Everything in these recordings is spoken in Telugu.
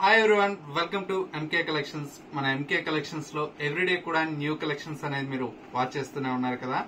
Hi everyone, welcome to MK collections. మన ఎంకే కలెక్షన్స్ లో ఎవ్రీడే కూడా న్యూ కలెక్షన్స్ అనేది మీరు వాచ్ చేస్తూనే ఉన్నారు కదా.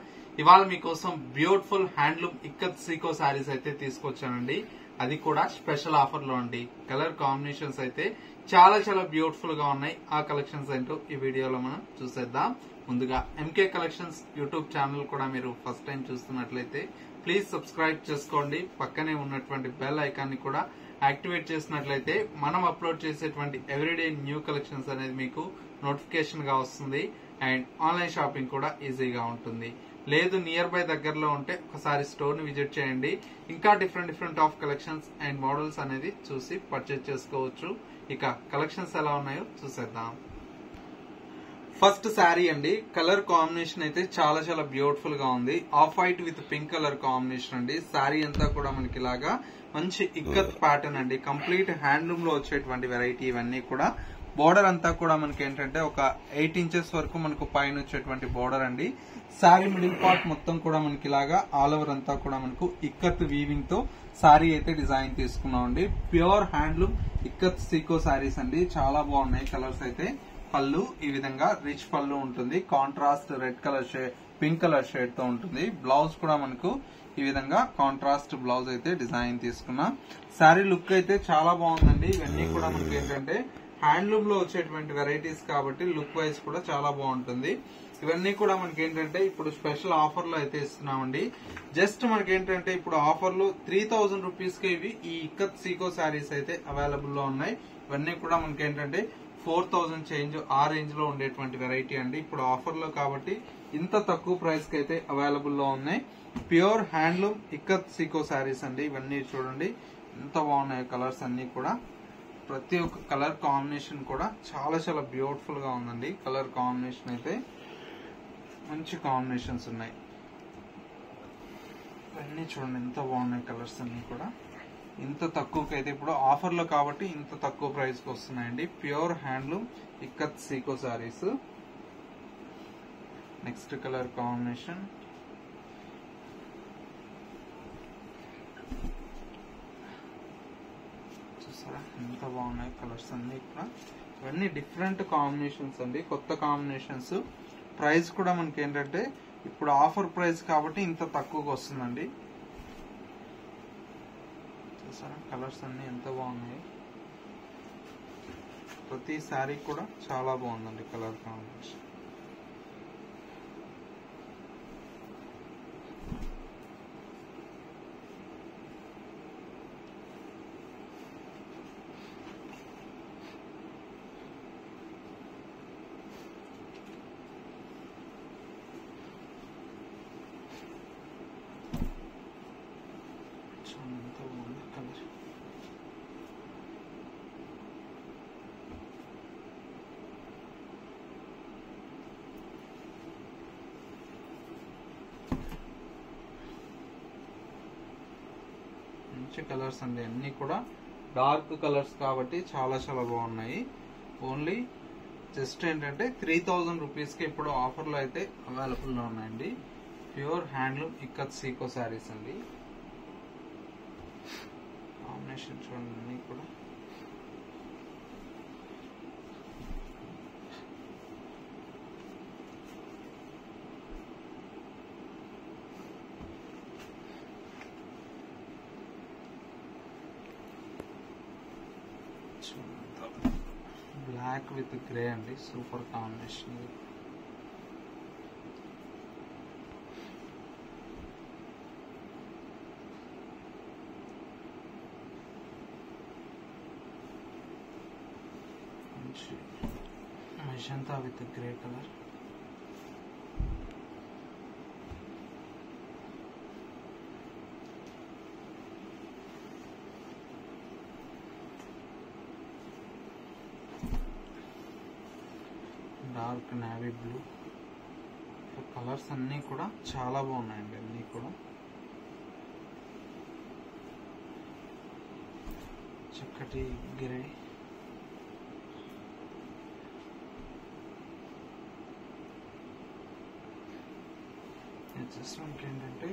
ఇవాళ మీకోసం బ్యూటిఫుల్ హ్యాండ్లూమ్ ఇక్కత్ సీకో శారీస్ అయితే తీసుకొచ్చానండి. అది కూడా స్పెషల్ ఆఫర్ లో అండి. కలర్ కాంబినేషన్స్ అయితే చాలా చాలా బ్యూటిఫుల్ గా ఉన్నాయి. ఆ కలెక్షన్స్ ఏంటో ఈ వీడియోలో మనం చూసేద్దాం. ముందుగా ఎంకే కలెక్షన్స్ యూట్యూబ్ ఛానల్ కూడా మీరు ఫస్ట్ టైం చూస్తున్నట్లయితే ప్లీజ్ సబ్స్క్రైబ్ చేసుకోండి. పక్కనే ఉన్నటువంటి బెల్ ఐకాన్ ని కూడా యాక్టివేట్ చేసినట్లయితే మనం అప్లోడ్ చేసేటువంటి ఎవ్రీడే న్యూ కలెక్షన్స్ అనేది మీకు నోటిఫికేషన్ గా వస్తుంది. అండ్ ఆన్లైన్ షాపింగ్ కూడా ఈజీగా ఉంటుంది. లేదు నియర్ బై దగ్గరలో ఉంటే ఒకసారి స్టోర్ ని విజిట్ చేయండి. ఇంకా different of collections and models అనేది చూసి పర్చేజ్ చేసుకోవచ్చు. ఇక కలెక్షన్స్ ఎలా ఉన్నాయో చూసేద్దాం. ఫస్ట్ శారీ అండి. కలర్ కాంబినేషన్ అయితే చాలా చాలా బ్యూటిఫుల్ గా ఉంది. Off white with pink colour combination అండి. శారీ అంతా కూడా మనకి ఇలాగా మంచి ఇక్కత్ ప్యాటర్న్ అండి. కంప్లీట్ హ్యాండ్లూమ్ లో వచ్చేటువంటి వెరైటీ ఇవన్నీ కూడా. బోర్డర్ అంతా కూడా మనకి ఏంటంటే ఒక 8 ఇంచెస్ వరకు మనకు పైన వచ్చేటువంటి బోర్డర్ అండి. శారీ మిడిల్ పార్ట్ మొత్తం కూడా మనకి ఇలాగా ఆల్ ఓవర్ అంతా కూడా మనకు ఇక్కత్ వీవింగ్ తో శారీ అయితే డిజైన్ తీసుకున్నాం అండి. ప్యూర్ హ్యాండ్లూమ్ ఇక్కత్ సీకో శారీస్ అండి. చాలా బాగున్నాయి కలర్స్ అయితే. పళ్ళు ఈ విధంగా రిచ్ పళ్ళు ఉంటుంది. Contrast red colour shade, pink colour shade తో ఉంటుంది. బ్లౌజ్ కూడా మనకు ఈ విధంగా కాంట్రాస్ట్ బ్లౌజ్ అయితే డిజైన్ తీసుకున్నాం. శారీ లుక్ అయితే చాలా బాగుందండి. ఇవన్నీ కూడా మనకి ఏంటంటే హ్యాండ్లూమ్ లో వచ్చేటువంటి వెరైటీస్ కాబట్టి లుక్ వైజ్ కూడా చాలా బాగుంటుంది. ఇవన్నీ కూడా మనకి ఏంటంటే ఇప్పుడు స్పెషల్ ఆఫర్ లో అయితే ఇస్తున్నామండి. జస్ట్ మనకి ఏంటంటే ఇప్పుడు ఆఫర్ లో 3000 రూపీస్ కి ఇవి ఈ ఇక్కత్ సీకో శారీస్ అయితే అవైలబుల్ లో ఉన్నాయి. ఇవన్నీ కూడా మనకి ఏంటంటే 4000 చేంజ్ ఆ రేంజ్ లో ఉండేటువంటి వెరైటీ అండి. ఇప్పుడు ఆఫర్ లో కాబట్టి ఇంత తక్కువ ప్రైస్ కి అయితే అవైలబుల్ లో ఉన్నాయి. ప్యూర్ హ్యాండ్లూమ్ ఇక్కత్ సీకో శారీస్ అండి. ఇవన్నీ చూడండి ఎంత బాగున్నాయి కలర్స్ అన్ని కూడా. ప్రతి ఒక్క కలర్ కాంబినేషన్ కూడా చాలా చాలా బ్యూటిఫుల్ గా ఉందండి. కలర్ కాంబినేషన్ అయితే మంచి కాంబినేషన్స్ ఉన్నాయి. ఇవన్నీ చూడండి ఎంత బాగున్నాయి కలర్స్ అన్ని కూడా. ఇంత తక్కువకి అయితే ఇప్పుడు ఆఫర్ లో కాబట్టి ఇంత తక్కువ ప్రైస్ కి వస్తున్నాయండి. ప్యూర్ హ్యాండ్లూమ్ ఇక్కత్ సీకో శారీస్. నెక్స్ట్ కలర్ కాంబినేషన్ చూసారా ఎంత బాగున్నాయి కలర్స్ అన్ని కూడా. ఇవన్నీ డిఫరెంట్ కాంబినేషన్స్ అండి, కొత్త కాంబినేషన్స్. ప్రైస్ కూడా మనకి ఏంటంటే ఇప్పుడు ఆఫర్ ప్రైస్ కాబట్టి ఇంత తక్కువకి వస్తుందండి. చూసారా కలర్స్ అన్ని ఎంత బాగున్నాయి. ప్రతి శారీ కూడా చాలా బాగుందండి కలర్ కాంబినేషన్. ఎంత బాగుంది కలర్. మంచి కలర్స్ అండి. అన్ని కూడా డార్క్ కలర్స్ కాబట్టి చాలా చాలా బాగున్నాయి. ఓన్లీ జస్ట్ ఏంటంటే 3000 రూపీస్ కి ఇప్పుడు ఆఫర్ లో అయితే అవైలబుల్ లో ఉన్నాయండి. ప్యూర్ హ్యాండ్లూమ్ ఇక్కత్ సీకో శారీస్ అండి. కాంబినేషన్ చూడండి అన్ని కూడా. బ్లాక్ విత్ గ్రే అండి. Super combination. Magenta with grey colour. Dark navy blue. Colours అన్ని కూడా చాలా బాగున్నాయండి. అన్ని కూడా చక్కటి గ్రే. జస్ట్ మనకి ఏంటంటే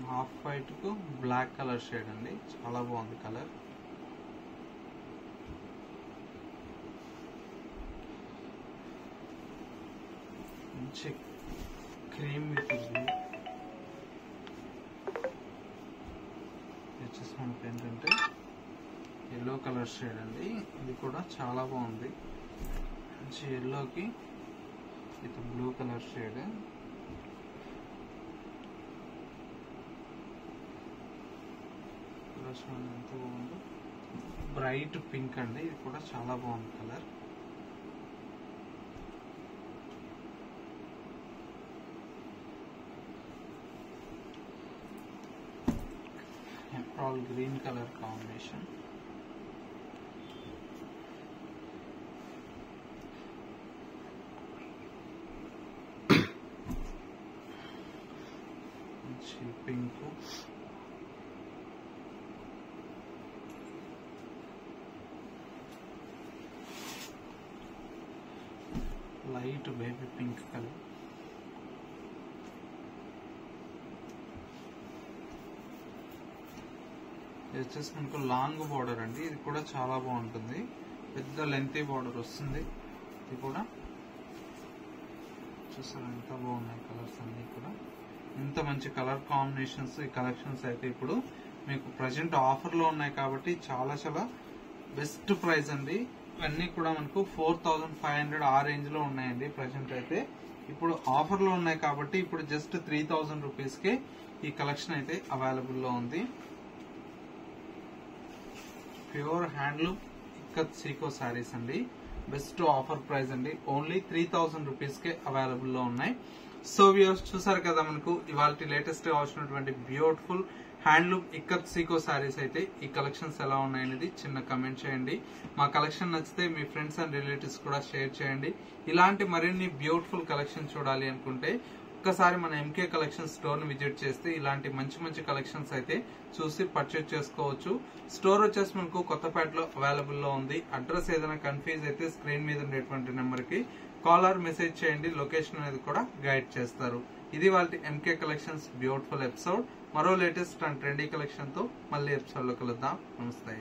హాఫ్ వైట్ కు బ్లాక్ కలర్ షేడ్ అండి. చాలా బాగుంది కలర్. మంచి క్రీమ్ విత్ బ్లూ. వచ్చేసి మనకి ఏంటంటే ఎల్లో కలర్ షేడ్ అండి. ఇది కూడా చాలా బాగుంది. మంచి ఎల్లోకి విత్ బ్లూ కలర్ షేడ్. ఎంత బాగుందో. బ్రైట్ పింక్ అండి. ఇది కూడా చాలా బాగుంది colour. Emerald green colour combination. మంచి pink. Light baby pink colour. ఇది వచ్చేసి మనకు లాంగ్ బార్డర్ అండి. ఇది కూడా చాలా బాగుంటుంది. పెద్ద లెంతీ బార్డర్ వస్తుంది. ఇది కూడా చూసారా ఎంత బాగున్నాయి కలర్స్ అన్ని కూడా. ఇంత మంచి కలర్ కాంబినేషన్స్ ఈ కలెక్షన్స్ అయితే ఇప్పుడు మీకు ప్రజెంట్ ఆఫర్ లో ఉన్నాయి కాబట్టి చాలా చాలా బెస్ట్ ప్రైస్ అండి. ఇవన్నీ కూడా మనకు 4500 ఆ రేంజ్ లో ఉన్నాయండి. ప్రజెంట్ అయితే ఇప్పుడు ఆఫర్ లో ఉన్నాయి కాబట్టి ఇప్పుడు జస్ట్ 3000 రూపీస్ కే ఈ కలెక్షన్ అయితే అవైలబుల్ లో ఉంది. ప్యూర్ హ్యాండ్లూమ్ ఇక్కత్ సీకో శారీస్ అండి. బెస్ట్ ఆఫర్ ప్రైస్ అండి. ఓన్లీ 3000 రూపీస్ కే అవైలబుల్ లో ఉన్నాయి. సో వ్యూవర్స్ చూసారు కదా మనకు ఇవాళ లేటెస్ట్ గా వచ్చినటువంటి బ్యూటిఫుల్ హ్యాండ్లూమ్ ఇక్కత్ సీకో శారీస్ అయితే ఈ కలెక్షన్స్ ఎలా ఉన్నాయనేది చిన్న కమెంట్ చేయండి. మా కలెక్షన్ నచ్చితే మీ ఫ్రెండ్స్ అండ్ రిలేటివ్స్ కూడా షేర్ చేయండి. ఇలాంటి మరిన్ని బ్యూటిఫుల్ కలెక్షన్ చూడాలి అనుకుంటే ఒక్కసారి మన ఎంకే కలెక్షన్ స్టోర్ ని విజిట్ చేస్తే ఇలాంటి మంచి మంచి కలెక్షన్స్ అయితే చూసి పర్చేజ్ చేసుకోవచ్చు. స్టోర్ వచ్చేసి మనకు కొత్తపేటలో అవైలబుల్ లో ఉంది. అడ్రస్ ఏదైనా కన్ఫ్యూజ్ అయితే స్క్రీన్ మీద ఉండేటువంటి నెంబర్ కి కాల్ ఆర్ మెసేజ్ చేయండి. లొకేషన్ అనేది కూడా గైడ్ చేస్తారు. ఇది వాళ్ళ ఎంకే కలెక్షన్స్ బ్యూటిఫుల్ ఎపిసోడ్. మరో లేటెస్ట్ అండ్ ట్రెండీ కలెక్షన్ తో మళ్ళీ ఎపిసోడ్ లో కలుద్దాం. నమస్తే.